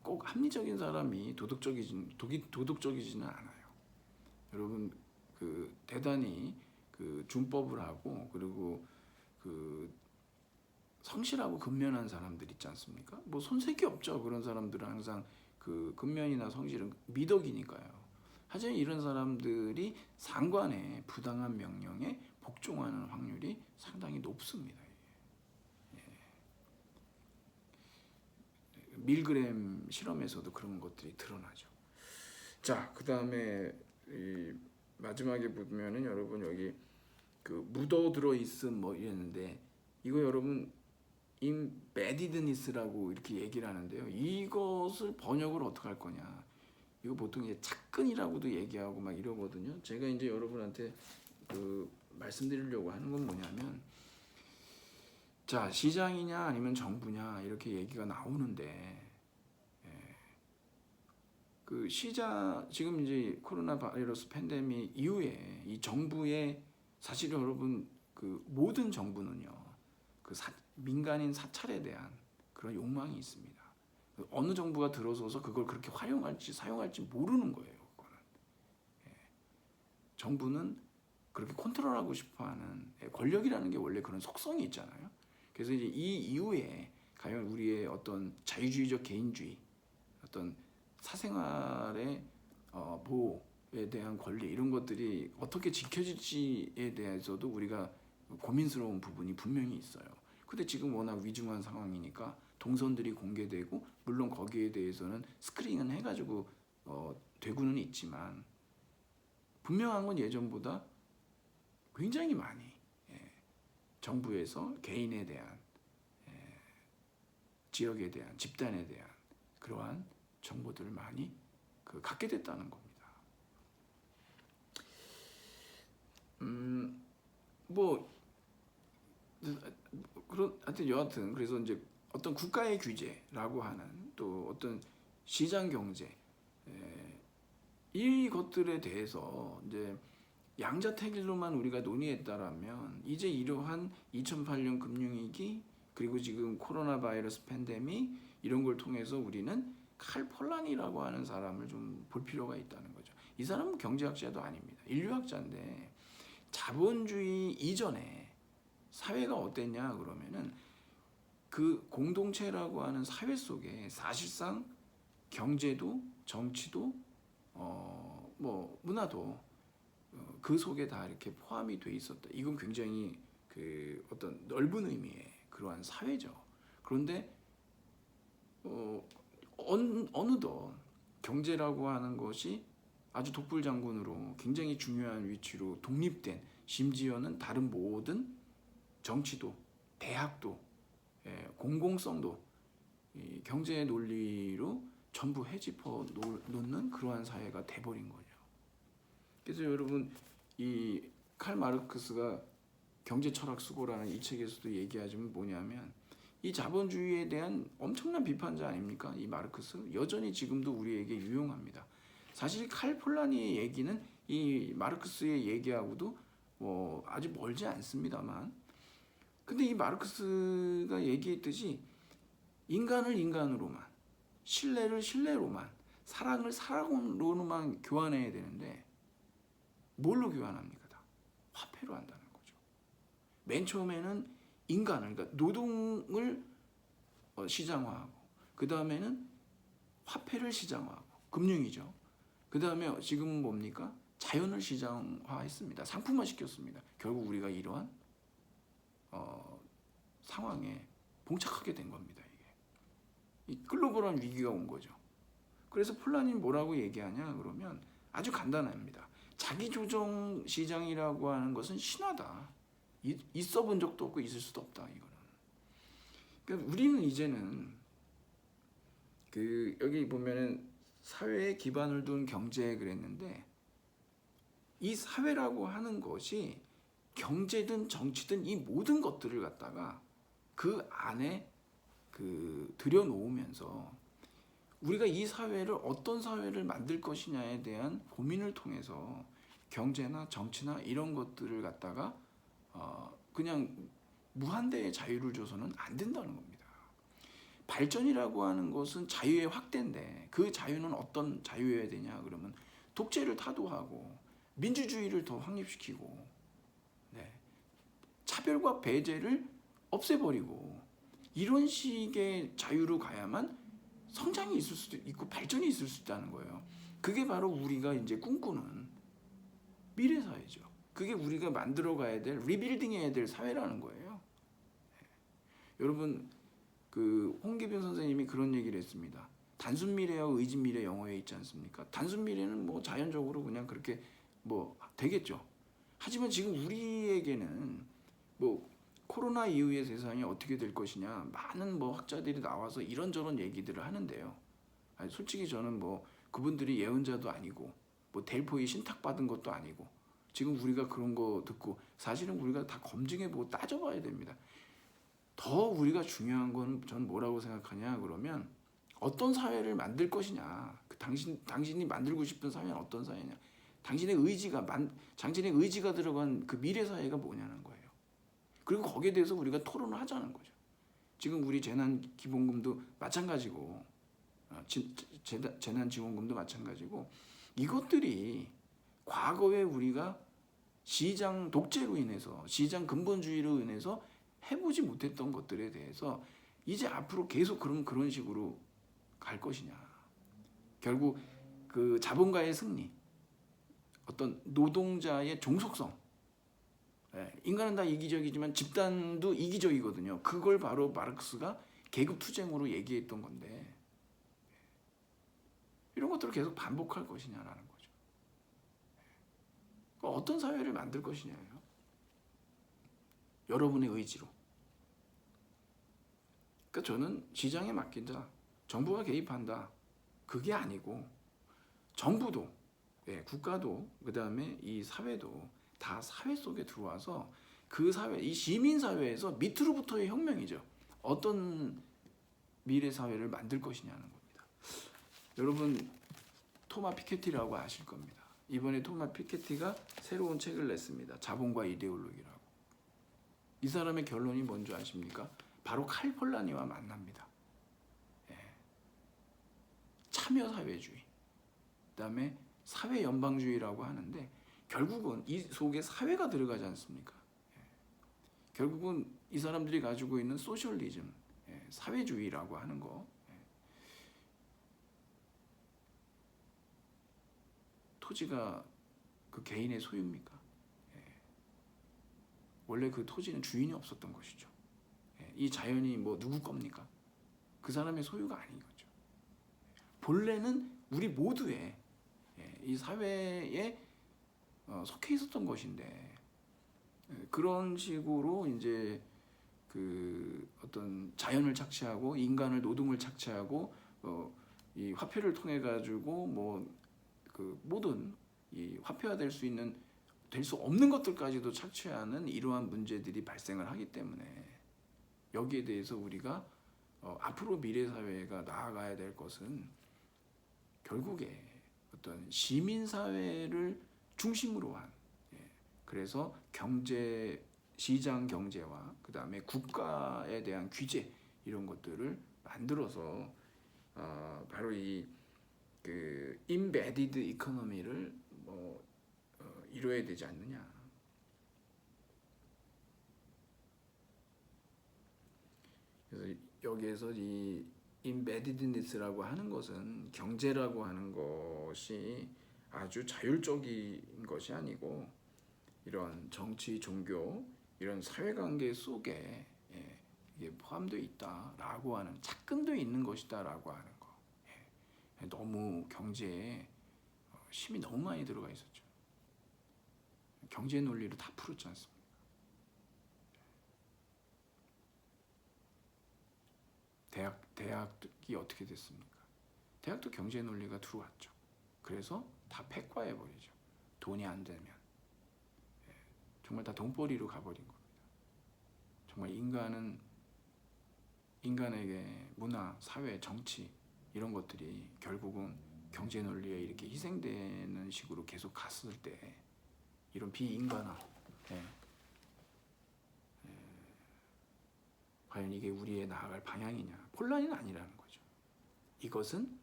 꼭 합리적인 사람이 도덕적이지는 않아요. 여러분 그 대단히 그 준법을 하고 그리고 그 성실하고 근면한 사람들 있지 않습니까? 뭐 손색이 없죠. 그런 사람들은 항상 그 근면이나 성실은 미덕이니까요. 하지만 이런 사람들이 상관의 부당한 명령에 복종하는 확률이 상당히 높습니다. 밀그램 실험에서도 그런 것들이 드러나죠. 자, 그 다음에 마지막에 보면은 여러분 여기 그 묻어들어 있음 뭐 이랬는데 이거 여러분 embeddedness라고 이렇게 얘기를 하는데요. 이것을 번역을 어떻게 할 거냐? 이거 보통 이제 착근이라고도 얘기하고 막 이러거든요. 제가 이제 여러분한테 그 말씀드리려고 하는 건 뭐냐면, 자 시장이냐 아니면 정부냐 이렇게 얘기가 나오는데, 그 시장 지금 이제 코로나 바이러스 팬데믹 이후에 이 정부의 사실 여러분 그 모든 정부는요 그 민간인 사찰에 대한 그런 욕망이 있습니다. 어느 정부가 들어서서 그걸 그렇게 활용할지 사용할지 모르는 거예요. 그거는. 정부는 그렇게 컨트롤하고 싶어하는 권력이라는 게 원래 그런 속성이 있잖아요. 그래서 이제 이 이후에 과연 우리의 어떤 자유주의적 개인주의, 어떤 사생활의 보호에 대한 권리 이런 것들이 어떻게 지켜질지에 대해서도 우리가 고민스러운 부분이 분명히 있어요. 근데 지금 워낙 위중한 상황이니까 동선들이 공개되고 물론 거기에 대해서는 스크린은 해가지고 되고는 있지만 분명한 건 예전보다 굉장히 많이 정부에서 개인에 대한 지역에 대한 집단에 대한 그러한 정보들을 많이 갖게 됐다는 겁니다. 뭐 그런 하여튼 여하튼 그래서 이제 어떤 국가의 규제라고 하는 또 어떤 시장 경제 이것들에 대해서 이제 양자택일로만 우리가 논의했다라면 이제 이러한 2008년 금융위기 그리고 지금 코로나 바이러스 팬데믹 이런 걸 통해서 우리는 칼 폴란이라고 하는 사람을 좀 볼 필요가 있다는 거죠. 이 사람은 경제학자도 아닙니다. 인류학자인데 자본주의 이전에 사회가 어땠냐 그러면은 그 공동체라고 하는 사회 속에 사실상 경제도 정치도 뭐 문화도 그 속에 다 이렇게 포함이 돼 있었다. 이건 굉장히 그 어떤 넓은 의미의 그러한 사회죠. 그런데 어느덧 경제라고 하는 것이 아주 독불장군으로 굉장히 중요한 위치로 독립된 심지어는 다른 모든 정치도 대학도 공공성도 경제의 논리로 전부 헤집어 놓는 그러한 사회가 돼버린 거죠. 그래서 여러분 이 칼 마르크스가 경제철학 수고라는 이 책에서도 얘기하지만 뭐냐면 이 자본주의에 대한 엄청난 비판자 아닙니까? 이 마르크스 여전히 지금도 우리에게 유용합니다. 사실 칼 폴라니의 얘기는 이 마르크스의 얘기하고도 뭐 아주 멀지 않습니다만, 근데 이 마르크스가 얘기했듯이 인간을 인간으로만, 신뢰를 신뢰로만, 사랑을 사랑으로만 교환해야 되는데 뭘로 교환합니까? 다 화폐로 한다는 거죠. 맨 처음에는 인간을, 그러니까 노동을 시장화하고, 그 다음에는 화폐를 시장화하고, 금융이죠. 그 다음에 지금 뭡니까? 자연을 시장화했습니다. 상품화 시켰습니다. 결국 우리가 이러한 상황에 봉착하게 된 겁니다. 이게 이 글로벌한 위기가 온 거죠. 그래서 폴란이 뭐라고 얘기하냐 그러면 아주 간단합니다. 자기조정 시장이라고 하는 것은 신화다. 있어 본 적도 없고 있을 수도 없다. 이거는. 그러니까 우리는 이제는 여기 보면은 사회에 기반을 둔 경제 그랬는데, 이 사회라고 하는 것이 경제든 정치든 이 모든 것들을 갖다가 그 안에 들여놓으면서 우리가 이 사회를 어떤 사회를 만들 것이냐에 대한 고민을 통해서 경제나 정치나 이런 것들을 갖다가 그냥 무한대의 자유를 줘서는 안 된다는 겁니다. 발전이라고 하는 것은 자유의 확대인데, 그 자유는 어떤 자유여야 되냐 그러면 독재를 타도하고 민주주의를 더 확립시키고, 네, 차별과 배제를 없애버리고, 이런 식의 자유로 가야만 성장이 있을 수도 있고 발전이 있을 수 있다는 거예요. 그게 바로 우리가 이제 꿈꾸는 미래 사회죠. 그게 우리가 만들어가야 될, 리빌딩해야 될 사회라는 거예요. 네. 여러분, 홍기빈 선생님이 그런 얘기를 했습니다. 단순 미래와 의진 미래 영어에 있지 않습니까? 단순 미래는 뭐 자연적으로 그냥 그렇게 뭐 되겠죠. 하지만 지금 우리에게는 뭐 코로나 이후의 세상이 어떻게 될 것이냐, 많은 뭐 학자들이 나와서 이런저런 얘기들을 하는데요. 아니, 솔직히 저는 뭐 그분들이 예언자도 아니고 뭐 델포이 신탁 받은 것도 아니고, 지금 우리가 그런 거 듣고 사실은 우리가 다 검증해보고 따져봐야 됩니다. 더 우리가 중요한 건 전 뭐라고 생각하냐 그러면, 어떤 사회를 만들 것이냐, 당신이 만들고 싶은 사회는 어떤 사회냐, 당신의 의지가 들어간 그 미래 사회가 뭐냐는 거예요. 그리고 거기에 대해서 우리가 토론을 하자는 거죠. 지금 우리 재난기본금도 마찬가지고, 재난지원금도 마찬가지고, 이것들이 과거에 우리가 시장 독재로 인해서, 시장 근본주의로 인해서 해보지 못했던 것들에 대해서 이제 앞으로 계속 그런 식으로 갈 것이냐. 결국 그 자본가의 승리, 어떤 노동자의 종속성, 인간은 다 이기적이지만 집단도 이기적이거든요. 그걸 바로 마르크스가 계급투쟁으로 얘기했던 건데, 이런 것들을 계속 반복할 것이냐라는 거죠. 어떤 사회를 만들 것이냐예요. 여러분의 의지로. 그러니까 저는 시장에 맡긴다, 정부가 개입한다, 그게 아니고 정부도, 국가도, 그 다음에 이 사회도 다 사회 속에 들어와서 그 사회, 이 시민 사회에서 밑으로부터의 혁명이죠. 어떤 미래 사회를 만들 것이냐는 겁니다. 여러분, 토마 피케티라고 아실 겁니다. 이번에 토마 피케티가 새로운 책을 냈습니다. 자본과 이데올로기라고. 이 사람의 결론이 뭔지 아십니까? 바로 칼 폴라니와 만납니다. 참여사회주의, 그다음에 사회연방주의라고 하는데, 결국은 이 속에 사회가 들어가지 않습니까? 결국은 이 사람들이 가지고 있는 소셜리즘, 사회주의라고 하는 거, 토지가 그 개인의 소유입니까? 원래 그 토지는 주인이 없었던 것이죠. 이 자연이 뭐 누구 겁니까? 그 사람의 소유가 아닌 거죠. 본래는 우리 모두의 이 사회에 속해 있었던 것인데, 그런 식으로 이제 그 어떤 자연을 착취하고 인간을, 노동을 착취하고 이 화폐를 통해 가지고 뭐 그 모든 이 화폐화될 수 있는, 될 수 없는 것들까지도 착취하는 이러한 문제들이 발생을 하기 때문에, 여기에 대해서 우리가 앞으로 미래 사회가 나아가야 될 것은 결국에 어떤 시민 사회를 중심으로 한, 그래서 경제, 시장 경제와 그 다음에 국가에 대한 규제, 이런 것들을 만들어서 바로 이 그 임베디드 이코노미를 이루어야 되지 않느냐. 그래서 여기에서 이 embeddedness라고 하는 것은 경제라고 하는 것이 아주 자율적인 것이 아니고 이런 정치, 종교, 이런 사회관계 속에 이게 포함되어 있다라고 하는 착근되어 있는 것이다라고 하는 거. 너무 경제에 힘이 너무 많이 들어가 있었죠. 경제 논리로 다 풀었지 않습니까? 대학이 어떻게 됐습니까? 대학도 경제 논리가 들어왔죠. 그래서 다 폐과해 버리죠. 돈이 안 되면 정말 다 돈벌이로 가버린 겁니다. 정말 인간에게 문화, 사회, 정치 이런 것들이 결국은 경제 논리에 이렇게 희생되는 식으로 계속 갔을 때 이런 비인간화, 과연 이게 우리의 나아갈 방향이냐? 혼란이 아니라는 거죠. 이것은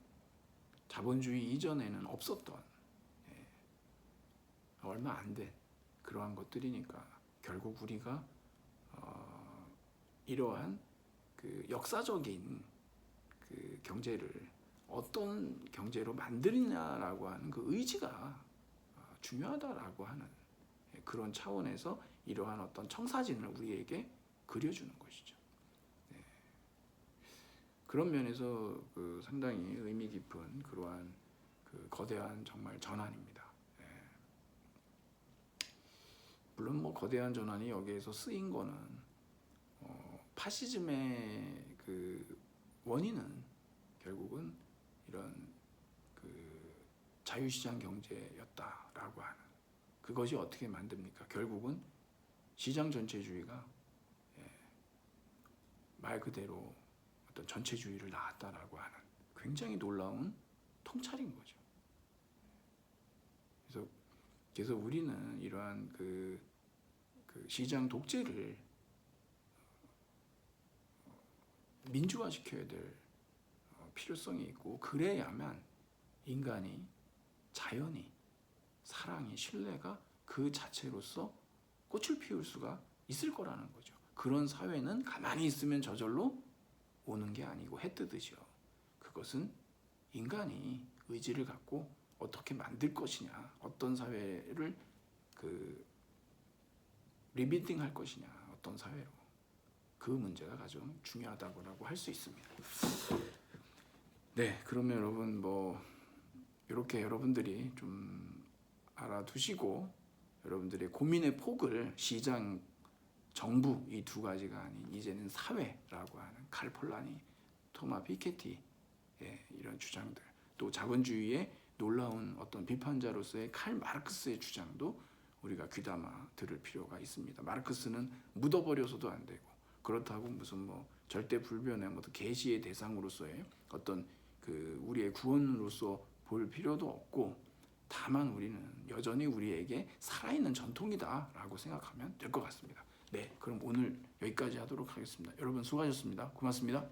자본주의 이전에는 없었던 얼마 안 된 그러한 것들이니까 결국 우리가 이러한 그 역사적인 그 경제를 어떤 경제로 만드느냐라고 하는 그 의지가 중요하다라고 하는 그런 차원에서 이러한 어떤 청사진을 우리에게 그려주는 것이죠. 그런 면에서 그 상당히 의미 깊은 그러한 그 거대한 정말 전환입니다. 물론 뭐 거대한 전환이 여기에서 쓰인 거는 파시즘의 그 원인은 결국은 이런 그 자유시장 경제였다라고 하는 그것이 어떻게 만듭니까? 결국은 시장 전체주의가 말 그대로 어떤 전체주의를 낳았다라고 하는 굉장히 놀라운 통찰인 거죠. 그래서 우리는 이러한 그 시장 독재를 민주화시켜야 될 필요성이 있고 그래야만 인간이 자연이 사랑이 신뢰가 그 자체로서 꽃을 피울 수가 있을 거라는 거죠. 그런 사회는 가만히 있으면 저절로 오는 게 아니고 해 뜨듯이요. 그것은 인간이 의지를 갖고 어떻게 만들 것이냐, 어떤 사회를 그 리빌딩할 것이냐, 어떤 사회로 그 문제가 가장 중요하다고 할 수 있습니다. 네, 그러면 여러분 뭐 이렇게 여러분들이 좀 알아두시고 여러분들의 고민의 폭을 시장, 정부 이 두 가지가 아닌 이제는 사회라고 하는 칼 폴라니, 토마 피케티 이런 주장들 또 자본주의의 놀라운 어떤 비판자로서의 칼 마르크스의 주장도 우리가 귀담아 들을 필요가 있습니다. 마르크스는 묻어버려서도 안 되고 그렇다고 무슨 뭐 절대 불변의 뭐 계시의 대상으로서의 어떤 그 우리의 구원으로서 볼 필요도 없고 다만 우리는 여전히 우리에게 살아있는 전통이다라고 생각하면 될 것 같습니다. 네, 그럼 오늘 여기까지 하도록 하겠습니다. 여러분 수고하셨습니다. 고맙습니다.